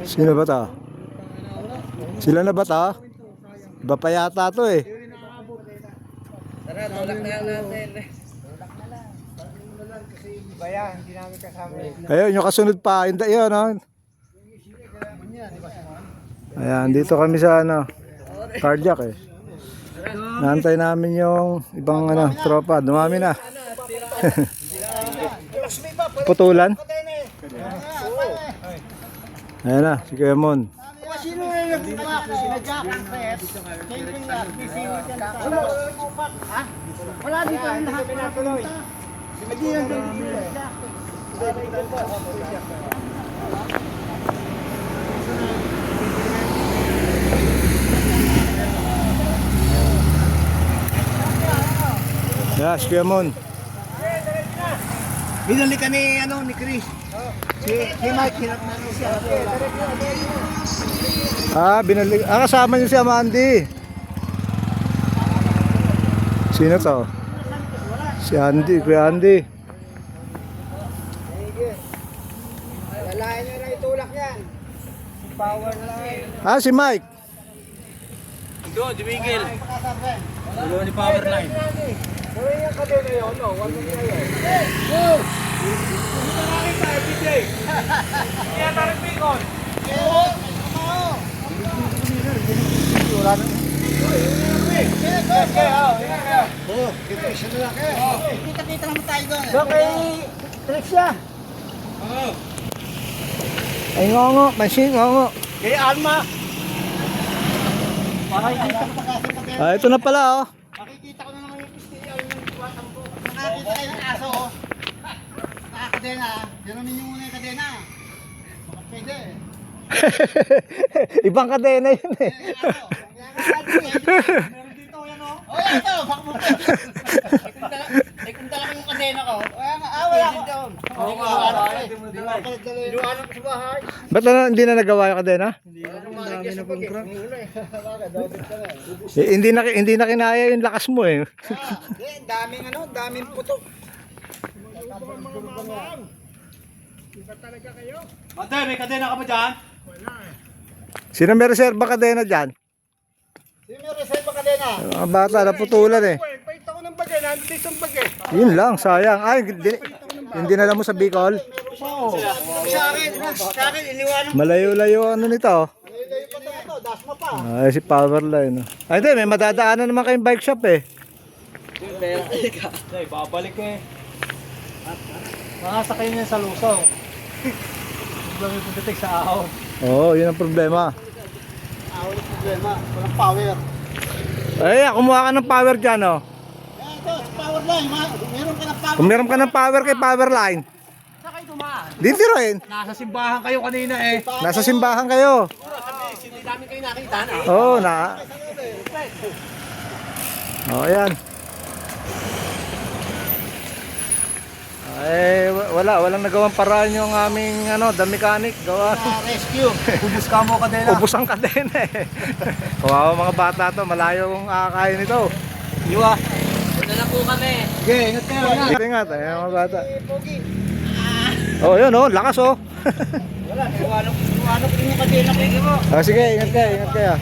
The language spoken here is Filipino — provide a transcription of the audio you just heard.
Sino ba to? Sila na ba to? Iba pa yata to eh. Tara, tulak na lang natin. Bayan, hindi namin kasama. Ayun, yung kasunod pa. Yun, no? Ayan, dito kami sa ano, cardiac eh. Naantay namin yung ibang ano, tropa. Dumami na. Putulan. Ayan na, si Kuya Mon. Sino na yung kumak? Sinadyak ang press. Wala dito yung lahat na tuloy. Hindi lang dito. Yeah, si Kuya Mon. Binali ka ni Chris. Si Mike, hirap na siya. Binalik. Kasama niyo si Amandi. Sino to? Si Andy, Kuya Andy. Lalayan nyo na itulak yan. Power line. Si Mike. Ito, si Miguel. Ulo ni power line. Pero yung kadena yun, no? Wag mo na yun. Kaya tarik Bicol. Wala na. Kita-kita naman tayo doon. So kay Trixia. Ay ngongo, machine ngongo. Kay Alma. Makikita ko pa kasi Ito na pala oh. makikita ko na naman yung pistilya yung tuwatan ko. Nakakita kayo ng aso oh. Nakakadena. Ganonin nyo muna yung kadena. Baka pwede. Ibang kadena yun eh. Meron dito yan oh. Oh yan ito. Baka mo Kung talaga yung kadena ko. wala ko. Oo nga. Dinuanan ko sa bahay. Ba't hindi na nagawa yung kadena? Hindi na kinaya yung lakas mo eh. Daming putok. Ate, may kadena ka ba dyan? Sino may reserva kadena dyan? Sino yung reserva kadena? Mga bata na putulan eh. Paita ko ng bagay, nandito isang bagay. Yun lang, sayang. Hindi na lang mo sa Bicol. Sa akin, iniwanan. Malayo-layo ano nito. Ilayo pa ito, dasma pa. Ay, si Powerline. Ay, hindi, may madadaanan naman kayong bike shop eh. Ay, babalik ko eh. Makasakay niya sa lusaw. Problema yung pagdating sa ahon. Oo, yun ang problema. Walang problema, walang power. Ay, kumuha ka ng power dyan oh. Ito, power line. Meron ka ng power. Kung meron ka ng power kay Powerline, Saan kayo dumaan? dito rin. Nasa simbahan kayo kanina eh. Nasa simbahan kayo. Hindi namin kayo nakita na. Oo, ayan. Ay, walang nagawang paraan yung aming the mechanic. Gawa. Rescue. Ubus ka mo kadena. Ubus ang kadena eh. Kawawa mga bata to, malayo kung akakain ito. Iwa. Wala na po kami. Okay, ingat kayo. Ingat, ayan mga bata. Pogi. Oh, yun oh, lakas oh. Wala, iwanan ko yung kadena ko. Sige, ingat kayo, ingat kayo.